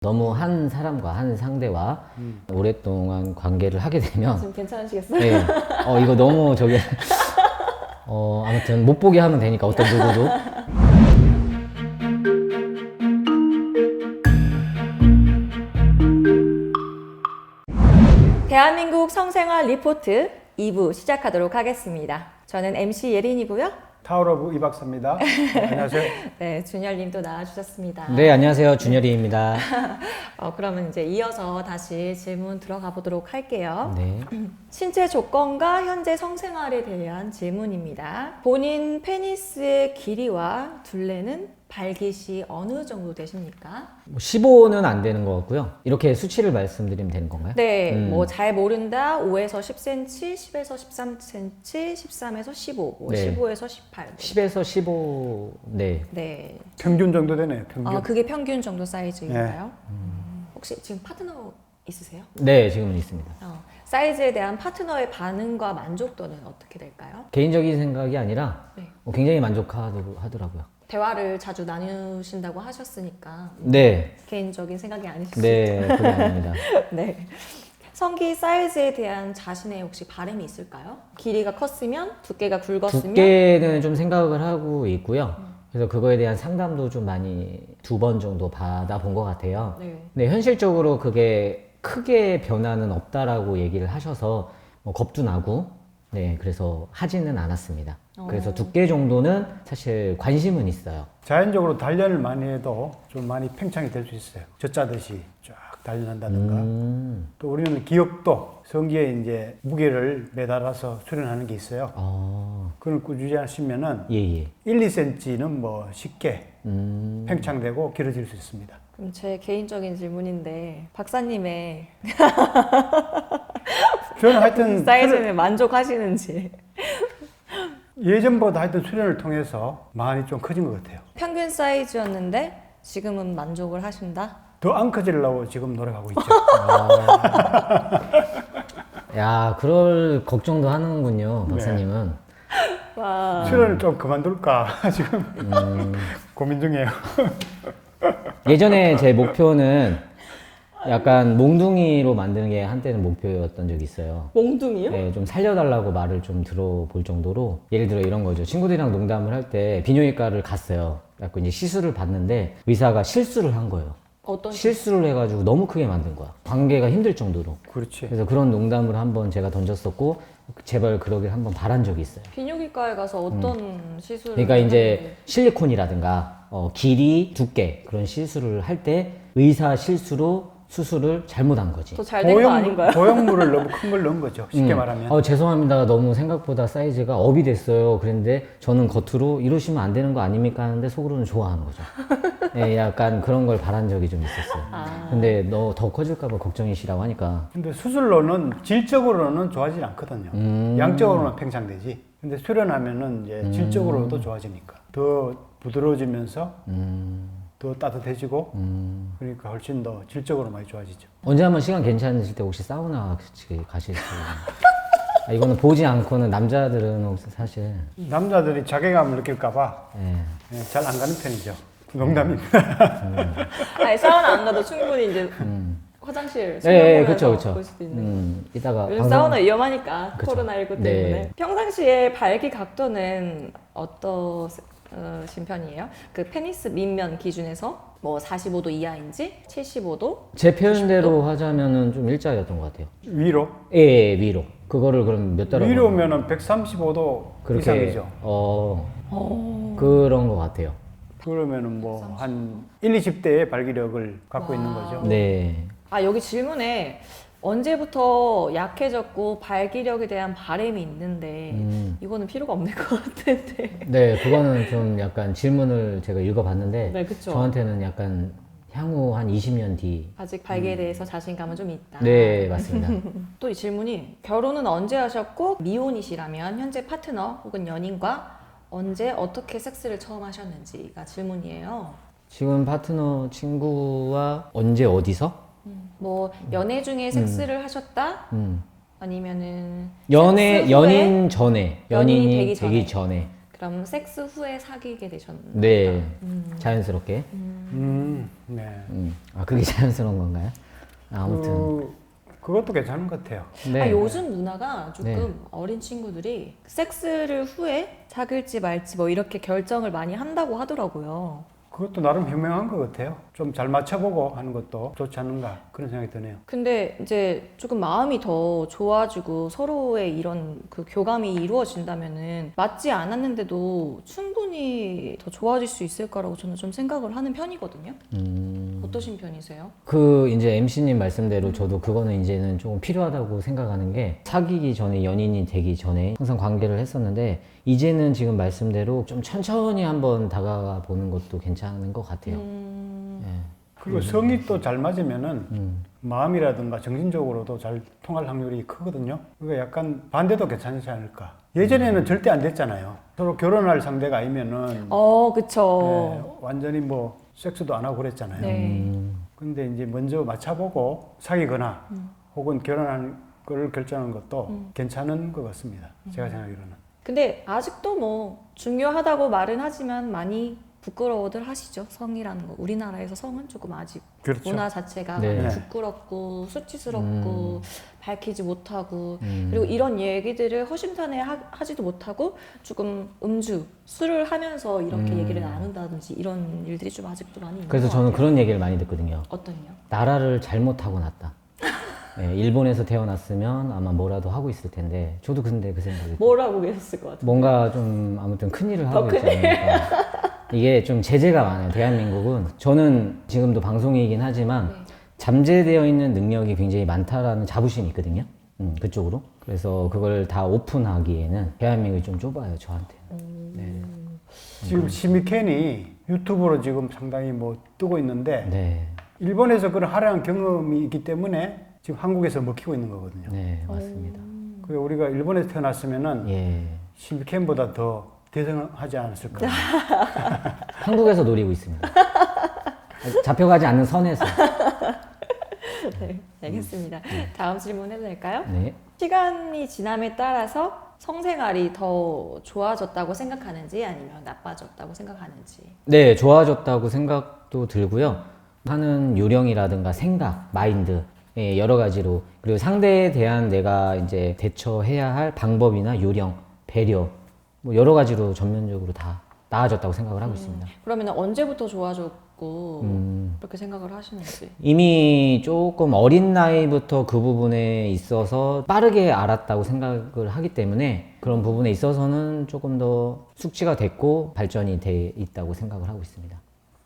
너무 한 사람과 한 상대와 오랫동안 관계를 하게 되면 지금 괜찮으시겠어요? 네. 이거 너무 저기 아무튼 못 보게 하면 되니까 어떤 누구도 대한민국 성생활 리포트 2부 시작하도록 하겠습니다. 저는 MC 예린이고요. 타워러브 이 박사입니다. 안녕하세요. 네, 준열님도 나와주셨습니다. 네, 안녕하세요. 준열이입니다. 그러면 이제 이어서 다시 질문 들어가 보도록 할게요. 네. 신체 조건과 현재 성생활에 대한 질문입니다. 본인 페니스의 길이와 둘레는 발깃이 어느 정도 되십니까? 15는 안 되는 것 같고요. 이렇게 수치를 말씀드리면 되는 건가요? 네, 뭐 잘 모른다 5에서 10cm, 10에서 13cm, 13에서 15, 뭐 네. 15에서 18. 10에서 15, 네. 네. 평균 정도 되네요. 평균. 그게 평균 정도 사이즈인가요? 혹시 지금 파트너 있으세요? 네, 지금은 있습니다. 사이즈에 대한 파트너의 반응과 만족도는 어떻게 될까요? 개인적인 생각이 아니라 네. 굉장히 만족하더라고요. 대화를 자주 나누신다고 하셨으니까 네, 개인적인 생각이 아니시죠? 네, 그게 아닙니다. 네. 성기 사이즈에 대한 자신의 혹시 바람이 있을까요? 길이가 컸으면, 두께가 굵었으면 두께는 좀 생각을 하고 있고요. 그래서 그거에 대한 상담도 좀 많이 2번 정도 받아본 것 같아요. 네. 네, 현실적으로 그게 크게 변화는 없다라고 얘기를 하셔서 겁도 나고, 네, 그래서 하지는 않았습니다. 그래서 두께 정도는 사실 관심은 있어요. 자연적으로 단련을 많이 해도 좀 많이 팽창이 될 수 있어요. 젖자듯이 쫙 단련한다든가. 또 우리는 기억도 성기에 이제 무게를 매달아서 수련하는 게 있어요. 그걸 꾸준히 하시면은 예, 예. 1, 2cm는 뭐 쉽게 팽창되고 길어질 수 있습니다. 그럼 제 개인적인 질문인데 박사님의 저는 하여튼 사이즈는 만족하시는지. 예전보다 하여튼 수련을 통해서 많이 좀 커진 것 같아요. 평균 사이즈였는데 지금은 만족을 하신다? 더 안 커지려고 지금 노력하고 있죠. 야, 그럴 걱정도 하는군요, 박사님은. 와. 수련을 좀 그만둘까 지금 고민 중이에요. 예전에 제 목표는 약간 몽둥이로 만드는 게 한때는 목표였던 적이 있어요. 몽둥이요? 네, 좀 살려달라고 말을 좀 들어볼 정도로, 예를 들어 이런 거죠. 친구들이랑 농담을 할 때 비뇨기과를 갔어요. 그래서 이제 시술을 받는데 의사가 실수를 한 거예요. 어떤 실수를 해가지고 너무 크게 만든 거야. 관계가 힘들 정도로. 그렇지. 그래서 그런 농담을 한번 제가 던졌었고, 제발 그러길 한번 바란 적이 있어요. 비뇨기과에 가서 어떤 시술을 그러니까 이제 하는데? 실리콘이라든가 길이, 두께 그런 시술을 할 때 의사 실수로 수술을 잘못한 거지. 더 잘 된 거 아닌가요? 보형물을 너무 큰 걸 넣은 거죠. 쉽게 말하면. 죄송합니다. 너무 생각보다 사이즈가 업이 됐어요. 그런데 저는 겉으로 이러시면 안 되는 거 아닙니까 하는데 속으로는 좋아하는 거죠. 네, 약간 그런 걸 바란 적이 좀 있었어요. 근데 너 더 커질까 봐 걱정이시라고 하니까. 근데 수술로는 질적으로는 좋아지지 않거든요. 양적으로는 팽창되지. 근데 수련하면은 이제 질적으로도 좋아지니까. 더 부드러워지면서 더 따뜻해지고 그러니까 훨씬 더 질적으로 많이 좋아지죠. 언제 한번 시간 괜찮으실 때 혹시 사우나 같이 가실 수 있나요? 이거는 보지 않고는 남자들은 사실 남자들이 자괴감을 느낄까봐 예. 잘 안 가는 편이죠. 농담입니다. 아니 사우나 안 가도 충분히 이제 화장실 예, 수영복에서 그쵸. 볼 수도 있는. 이따가 요즘 사우나 위험하니까 그쵸. 코로나19 때문에. 네. 평상시에 발기 각도는 어떠신 편이에요? 그 페니스 밑면 기준에서 뭐 45도 이하인지 75도? 제 표현대로 하자면은 좀 일자였던 것 같아요. 위로? 예, 위로. 그거를 그럼 몇 달을 위로면은 135도 이상이죠. 그런 것 같아요. 그러면은 뭐 한 1, 20대의 발기력을 갖고 있는 거죠. 네. 여기 질문에 언제부터 약해졌고 발기력에 대한 바람이 있는데 이거는 필요가 없는 것 같은데. 네, 그거는 좀 약간 질문을 제가 읽어봤는데 네, 그쵸. 저한테는 약간 향후 한 20년 뒤. 아직 발기에 대해서 자신감은 좀 있다. 네, 맞습니다. 또 이 질문이 결혼은 언제 하셨고 미혼이시라면 현재 파트너 혹은 연인과 언제 어떻게 섹스를 처음 하셨는지가 질문이에요. 지금 파트너 친구와 언제 어디서? 뭐 연애 중에 섹스를 하셨다? 아니면은 섹스 후에? 연인 전에, 연인이 연인이 되기 되기 전에. 그럼 섹스 후에 사귀게 되셨나요? 네, 자연스럽게. 네. 아, 그게 자연스러운 건가요? 아무튼. 그것도 괜찮은 것 같아요. 네. 아, 요즘 문화가 조금 네. 어린 친구들이 섹스를 후에 사귈지 말지 뭐 이렇게 결정을 많이 한다고 하더라고요. 그것도 나름 현명한 것 같아요. 좀 잘 맞춰보고 하는 것도 좋지 않는가 그런 생각이 드네요. 근데 이제 조금 마음이 더 좋아지고 서로의 이런 그 교감이 이루어진다면은 맞지 않았는데도 충분히 더 좋아질 수 있을 거라고 저는 좀 생각을 하는 편이거든요. 어떠신 편이세요? 그 이제 MC님 말씀대로 저도 그거는 이제는 조금 필요하다고 생각하는 게 사귀기 전에 연인이 되기 전에 항상 관계를 했었는데 이제는 지금 말씀대로 좀 천천히 한번 다가가 보는 것도 괜찮은 것 같아요. 예. 그리고 성이 또 잘 맞으면은 마음이라든가 정신적으로도 잘 통할 확률이 크거든요. 그러니까 약간 반대도 괜찮지 않을까. 예전에는 절대 안 됐잖아요. 서로 결혼할 상대가 아니면은 그쵸. 네, 완전히 뭐 섹스도 안 하고 그랬잖아요. 네. 근데 이제 먼저 맞춰보고 사귀거나 혹은 결혼하는 걸 결정하는 것도 괜찮은 것 같습니다. 제가 생각하기로는. 근데 아직도 뭐 중요하다고 말은 하지만 많이 부끄러워들 하시죠. 성이라는 거. 우리나라에서 성은 조금 아직 그렇죠. 문화 자체가 네. 부끄럽고 수치스럽고 밝히지 못하고 그리고 이런 얘기들을 허심탄회 하지도 못하고 조금 술을 하면서 이렇게 얘기를 나눈다든지 이런 일들이 좀 아직도 많이 있는 그래서 것 저는 같아요. 그런 얘기를 많이 듣거든요. 어떤요? 나라를 잘못 타고났다. 예, 일본에서 태어났으면 아마 뭐라도 하고 있을 텐데 저도 근데 그 생각이 뭐라고 계셨을 것 같아요? 뭔가 좀 아무튼 큰일을 하고 있지 않을까. 이게 좀 제재가 많아요. 대한민국은 저는 지금도 방송이긴 하지만 네. 잠재되어 있는 능력이 굉장히 많다라는 자부심이 있거든요. 그쪽으로. 그래서 그걸 다 오픈하기에는 대한민국이 좀 좁아요, 저한테는. 네. 지금 시미켄이 유튜브로 지금 상당히 뭐 뜨고 있는데 네. 일본에서 그런 화려한 경험이 있기 때문에 지금 한국에서 먹히고 있는 거거든요. 네, 맞습니다. 그리고 우리가 일본에서 태어났으면은 예. 시미켄보다 더 대성하지 않았을까. 한국에서 노리고 있습니다. 잡혀가지 않는 선에서. 네, 알겠습니다. 다음 질문 해도 될까요? 네. 시간이 지남에 따라서 성생활이 더 좋아졌다고 생각하는지 아니면 나빠졌다고 생각하는지. 네, 좋아졌다고 생각도 들고요. 하는 요령이라든가 생각, 마인드, 예, 여러 가지로. 그리고 상대에 대한 내가 이제 대처해야 할 방법이나 요령, 배려, 뭐 여러 가지로 전면적으로 다 나아졌다고 생각을 하고 있습니다. 그러면 언제부터 좋아졌고 그렇게 생각을 하시는지. 이미 조금 어린 나이부터 그 부분에 있어서 빠르게 알았다고 생각을 하기 때문에 그런 부분에 있어서는 조금 더 숙지가 됐고 발전이 돼 있다고 생각을 하고 있습니다.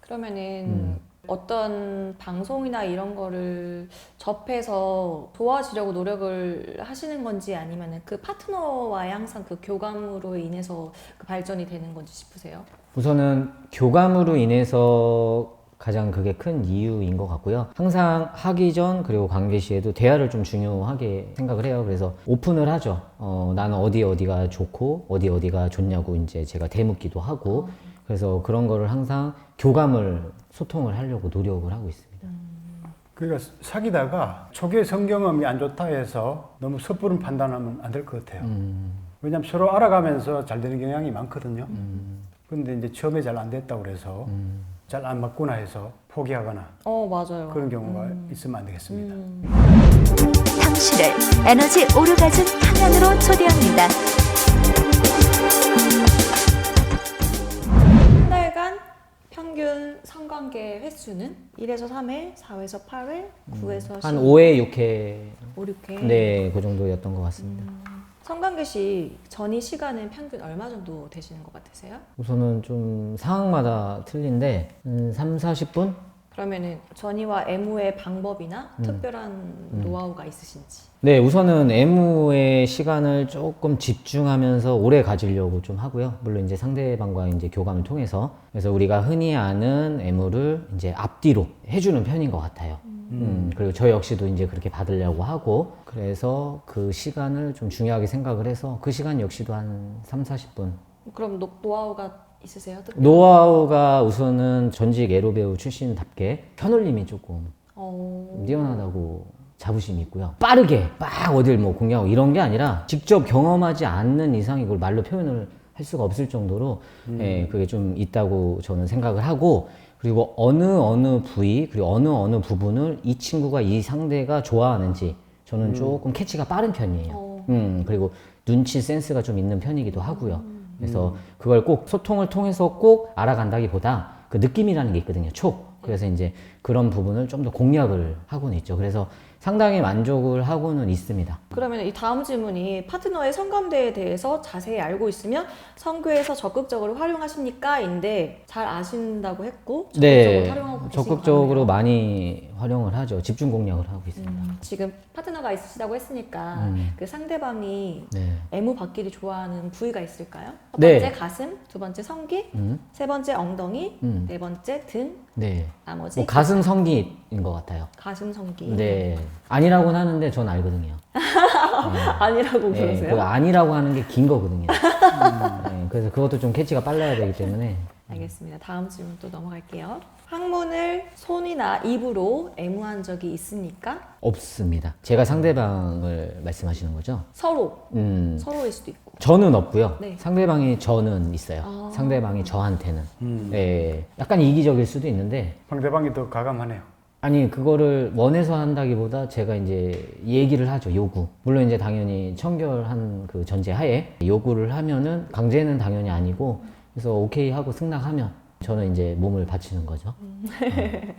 그러면은 어떤 방송이나 이런 거를 접해서 도와주려고 노력을 하시는 건지 아니면은 그 파트너와의 항상 그 교감으로 인해서 그 발전이 되는 건지 싶으세요? 우선은 교감으로 인해서 가장 그게 큰 이유인 것 같고요. 항상 하기 전 그리고 관계 시에도 대화를 좀 중요하게 생각을 해요. 그래서 오픈을 하죠. 나는 어디가 좋고 어디가 좋냐고 이제 제가 대묻기도 하고 그래서 그런 거를 항상 교감을 소통을 하려고 노력을 하고 있습니다. 그러니까 사귀다가 초기에 성경험이 안 좋다 해서 너무 섣부른 판단하면 안 될 것 같아요. 왜냐하면 서로 알아가면서 잘 되는 경향이 많거든요. 그런데 이제 처음에 잘 안 됐다고 그래서 잘 안 맞구나 해서 포기하거나 맞아요. 그런 경우가 있으면 안 되겠습니다. 당신을 에너지 오르가즘 탕양으로 초대합니다. 한 달간 평균 성관계 횟수는 1에서 3회, 4회에서 8회, 9에서 10회, 한 5회, 6회, 5, 6회. 네, 그 정도였던 것 같습니다. 성관계 시 전이 시간은 평균 얼마 정도 되시는 것 같으세요? 우선은 좀 상황마다 틀린데 3, 40분? 그러면은 전이와 애무의 방법이나 특별한 노하우가 있으신지. 네, 우선은 애무의 시간을 조금 집중하면서 오래 가지려고 좀 하고요. 물론 이제 상대방과 이제 교감을 통해서. 그래서 우리가 흔히 아는 애무를 이제 앞뒤로 해주는 편인 것 같아요. 그리고 저 역시도 이제 그렇게 받으려고 하고. 그래서 그 시간을 좀 중요하게 생각을 해서 그 시간 역시도 한 3, 40분. 그럼 노하우가 있으세요? 노하우가 우선은 전직 에로 배우 출신답게 편올림이 조금 뛰어나다고 자부심이 있고요. 빠르게 막 어딜 뭐 공개하고 이런 게 아니라 직접 경험하지 않는 이상 이걸 말로 표현을 할 수가 없을 정도로 예, 그게 좀 있다고 저는 생각을 하고 그리고 어느 부위 그리고 어느 부분을 이 친구가 이 상대가 좋아하는지 저는 조금 캐치가 빠른 편이에요. 그리고 눈치 센스가 좀 있는 편이기도 하고요. 그래서 그걸 꼭 소통을 통해서 꼭 알아간다기보다 그 느낌이라는 게 있거든요. 촉. 그래서 이제 그런 부분을 좀 더 공략을 하고는 있죠. 그래서 상당히 만족을 하고는 있습니다. 그러면 이 다음 질문이 파트너의 성감대에 대해서 자세히 알고 있으면 성교에서 적극적으로 활용하십니까? 인데 잘 아신다고 했고 적극적으로 네, 활용하고 계신 것 적극적으로 같네요. 많이 활용을 하죠. 집중 공략을 하고 있습니다. 지금 파트너가 있으시다고 했으니까 그 상대방이 네. 애무 받기를 좋아하는 부위가 있을까요? 첫 네. 번째 가슴, 두 번째 성기, 세 번째 엉덩이, 네 번째 등, 네. 나머지 뭐 가슴 성기인 것 같아요. 가슴 성기. 네. 아니라고는 하는데 전 알거든요. 아니라고 네, 그러세요? 그 아니라고 하는 게 긴 거거든요. 네, 그래서 그것도 좀 캐치가 빨라야 되기 때문에. 알겠습니다. 다음 질문 또 넘어갈게요. 항문을 손이나 입으로 애무한 적이 있습니까? 없습니다. 제가 상대방을 말씀하시는 거죠? 서로일 수도 있고. 저는 없고요. 네. 상대방이 저는 있어요. 아. 상대방이 저한테는. 네, 약간 이기적일 수도 있는데 상대방이 더 가감하네요. 아니 그거를 원해서 한다기보다 제가 이제 얘기를 하죠. 요구. 물론 이제 당연히 청결한 그 전제 하에 요구를 하면은 강제는 당연히 아니고 그래서 오케이 하고 승낙하면 저는 이제 몸을 바치는 거죠.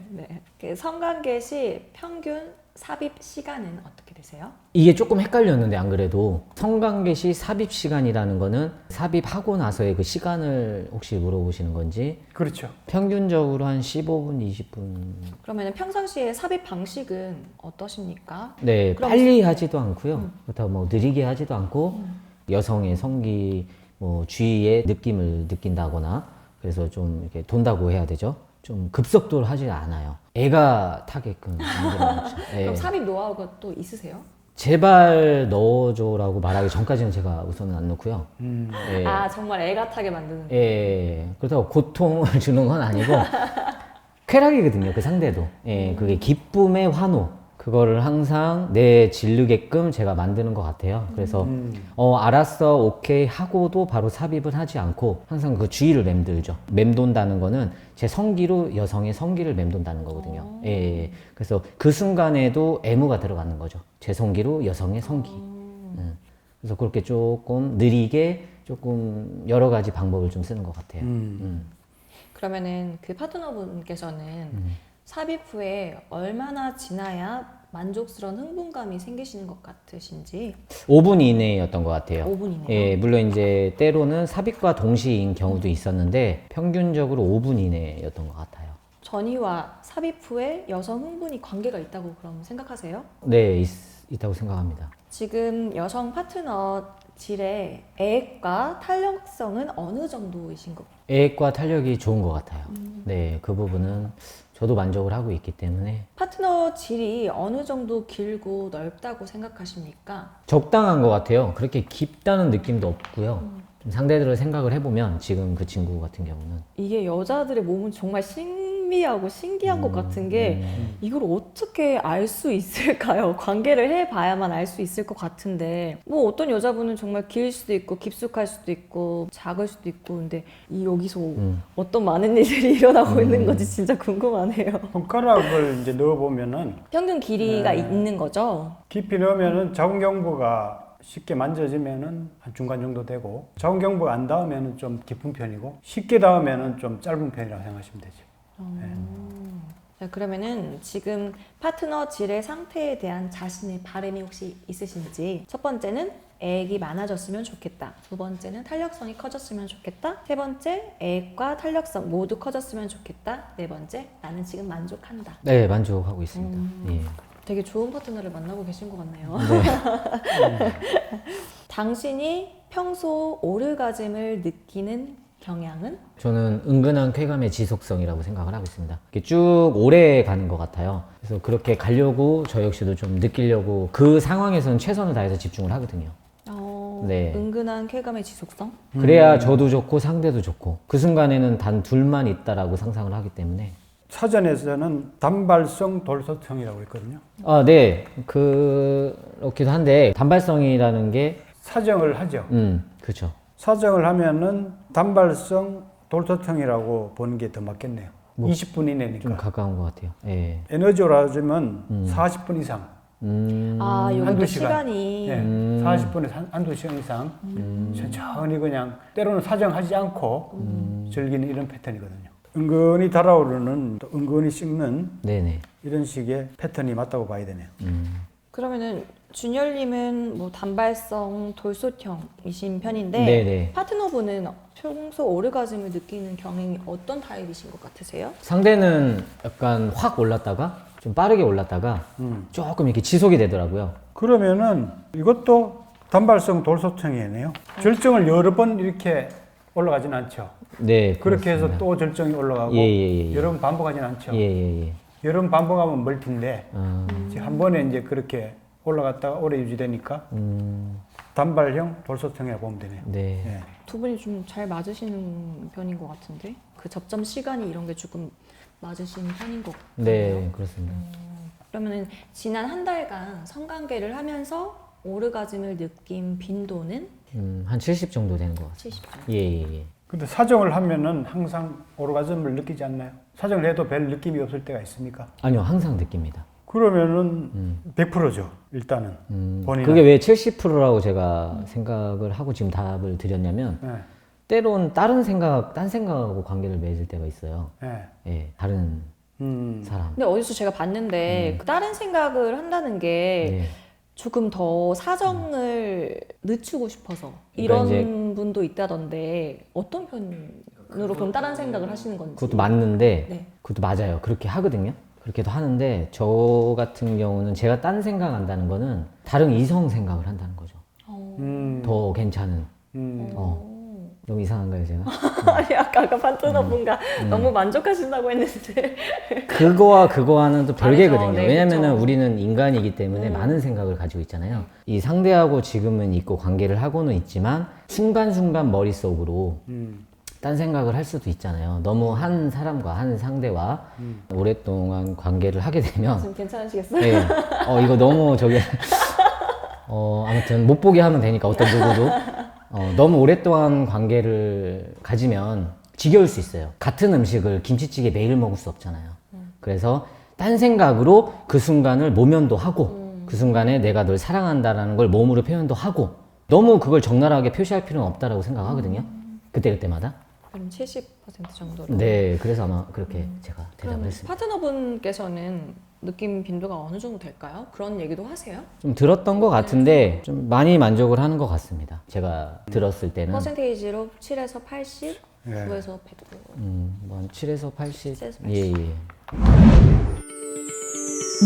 네. 그 성관계 시 평균 삽입 시간은 어떻게 되세요? 이게 조금 헷갈렸는데 안 그래도 성관계 시 삽입 시간이라는 거는 삽입하고 나서의 그 시간을 혹시 물어보시는 건지 그렇죠. 평균적으로 한 15분, 20분. 그러면 평상시에 삽입 방식은 어떠십니까? 네, 그럼- 빨리 하지도 않고요. 그렇다고 뭐 느리게 하지도 않고 여성의 성기 뭐 주위의 느낌을 느낀다거나 그래서 좀 이렇게 돈다고 해야 되죠. 좀 급속도로 하지 않아요. 애가 타게끔 만들어놓죠. 예. 그럼 삽입 노하우가 또 있으세요? 제발 넣어줘라고 말하기 전까지는 제가 우선은 안 넣고요. 예. 아 정말 애가 타게 만드는 예. 그렇다고 고통을 주는 건 아니고 쾌락이거든요. 그 상대도. 예. 그게 기쁨의 환호. 그거를 항상 내 질르게끔 제가 만드는 것 같아요. 그래서 알았어, 오케이 하고도 바로 삽입을 하지 않고 항상 그 주의를 맴돌죠. 맴돈다는 거는 제 성기로 여성의 성기를 맴돈다는 거거든요. 예. 그래서 그 순간에도 애무가 들어가는 거죠. 제 성기로 여성의 성기. 그래서 그렇게 조금 느리게 조금 여러 가지 방법을 좀 쓰는 것 같아요. 그러면은 그 파트너분께서는 삽입 후에 얼마나 지나야 만족스러운 흥분감이 생기시는 것 같으신지 5분 이내였던 것 같아요. 5분 이내요? 예, 물론 이제 때로는 삽입과 동시인 경우도 있었는데 평균적으로 5분 이내였던 것 같아요. 전이와 삽입 후에 여성 흥분이 관계가 있다고 그럼 생각하세요? 네, 있다고 생각합니다. 지금 여성 파트너 질의 애액과 탄력성은 어느 정도이신 것 같아요? 애액과 탄력이 좋은 것 같아요. 네, 그 부분은 저도 만족을 하고 있기 때문에 파트너 질이 어느 정도 길고 넓다고 생각하십니까? 적당한 것 같아요. 그렇게 깊다는 느낌도 없고요. 좀 상대들을 생각을 해보면 지금 그 친구 같은 경우는 이게 여자들의 몸은 정말 신비하고 신기한 것 같은 게 이걸 어떻게 알 수 있을까요? 관계를 해봐야만 알 수 있을 것 같은데 뭐 어떤 여자분은 정말 길 수도 있고 깊숙할 수도 있고 작을 수도 있고 근데 여기서 어떤 많은 일들이 일어나고 있는 건지 진짜 궁금하네요. 손가락을 이제 넣어보면은 평균 길이가 있는 거죠? 깊이 넣으면은 자궁경부가 쉽게 만져지면은 한 중간 정도 되고 자궁경부가 안 닿으면은 좀 깊은 편이고 쉽게 닿으면은 좀 짧은 편이라고 생각하시면 되죠. 자, 그러면은 지금 파트너 질의 상태에 대한 자신의 바람이 혹시 있으신지 첫 번째는 애액이 많아졌으면 좋겠다. 두 번째는 탄력성이 커졌으면 좋겠다. 세 번째 애액과 탄력성 모두 커졌으면 좋겠다. 네 번째 나는 지금 만족한다. 네, 만족하고 있습니다. 예. 되게 좋은 파트너를 만나고 계신 것 같네요. 당신이 평소 오르가즘을 느끼는 경향은? 저는 은근한 쾌감의 지속성이라고 생각을 하고 있습니다. 이렇게 쭉 오래 가는 것 같아요. 그래서 그렇게 가려고 저 역시도 좀 느끼려고 그 상황에서는 최선을 다해서 집중을 하거든요. 네. 은근한 쾌감의 지속성? 그래야 저도 좋고 상대도 좋고 그 순간에는 단 둘만 있다라고 상상을 하기 때문에 사전에서는 단발성 돌소성이라고 있거든요. 네. 그렇기도 한데 단발성이라는 게 사정을 하죠. 그렇죠. 사정을 하면은 단발성 돌소통이라고 보는 게 더 맞겠네요. 뭐, 20분 이내니까. 좀 가까운 것 같아요. 예. 에너지 오라즘은 40분 이상. 아, 요것도 한두 시간. 시간이. 예, 40분에서 한두 시간 이상 천천히 그냥 때로는 사정하지 않고 즐기는 이런 패턴이거든요. 은근히 달아오르는 또 은근히 식는 네네. 이런 식의 패턴이 맞다고 봐야 되네요. 그러면은 준열님은 뭐 단발성 돌솥형이신 편인데 네네. 파트너분은 평소 오르가즘을 느끼는 경향이 어떤 타입이신 것 같으세요? 상대는 약간 확 올랐다가 좀 빠르게 올랐다가 조금 이렇게 지속이 되더라고요. 그러면은 이것도 단발성 돌소통이네요. 절정을 여러 번 이렇게 올라가진 않죠. 네. 그렇게 해서 그렇습니다. 또 절정이 올라가고 예. 여러 번 반복하진 않죠. 예. 여러 번 반복하면 멀티인데 아, 지금 한 번에 이제 그렇게 올라갔다가 오래 유지되니까 단발형 돌소통이라고 보면 되네요. 네. 예. 두 분이 좀 잘 맞으시는 편인 것 같은데 그 접점 시간이 이런 게 조금 맞으신 편인 것 같아요. 네, 그렇습니다. 그러면은 지난 한 달간 성관계를 하면서 오르가즘을 느낀 빈도는 한 70 정도 되는 것 같아요. 70점. 예. 근데 사정을 하면은 항상 오르가즘을 느끼지 않나요? 사정을 해도 별 느낌이 없을 때가 있습니까? 아니요, 항상 느낍니다. 그러면은 100%죠. 일단은 본인은. 그게 왜 70%라고 제가 생각을 하고 지금 답을 드렸냐면 예. 때론 딴 생각하고 관계를 맺을 때가 있어요. 예. 예, 다른 사람. 근데 어디서 제가 봤는데 그 다른 생각을 한다는 게 네. 조금 더 사정을 늦추고 싶어서 그러니까 이런 분도 있다던데 어떤 편으로 그럼 다른 생각을 하시는 건지. 그것도 맞는데 네. 그것도 맞아요. 그렇게 하거든요. 그렇게도 하는데 저 같은 경우는 제가 딴 생각한다는 거는 다른 이성 생각을 한다는 거죠. 더 괜찮은. 너무 이상한가요, 제가? 아니 아까 파트너분과 너무 만족하신다고 했는데 그거와는 또 별개거든요. 다르죠. 네, 왜냐면은 그쵸. 우리는 인간이기 때문에 많은 생각을 가지고 있잖아요. 이 상대하고 지금은 있고 관계를 하고는 있지만 순간순간 머릿속으로 딴 생각을 할 수도 있잖아요. 너무 한 사람과 한 상대와 오랫동안 관계를 하게 되면 지금 괜찮으시겠어요? 네. 이거 너무 아무튼 못 보게 하면 되니까 어떤 누구도 너무 오랫동안 관계를 가지면 지겨울 수 있어요. 같은 음식을 김치찌개 매일 먹을 수 없잖아요. 그래서 딴 생각으로 그 순간을 모면도 하고 그 순간에 내가 널 사랑한다라는 걸 몸으로 표현도 하고 너무 그걸 적나라하게 표시할 필요는 없다라고 생각하거든요. 그때마다. 그럼 70% 정도로. 네, 그래서 아마 그렇게 제가 대답을 그럼 했습니다. 파트너분께서는 느낌 빈도가 어느 정도 될까요? 그런 얘기도 하세요? 좀 들었던 것 같은데 좀 많이 만족을 하는 것 같습니다. 제가 들었을 때는 퍼센테이지로 7에서 80, 예. 9에서 100. 뭐 7에서 80. 7에서 80. 예.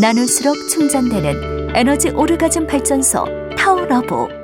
나눌수록 충전되는 에너지 오르가즘 발전소 타워러브.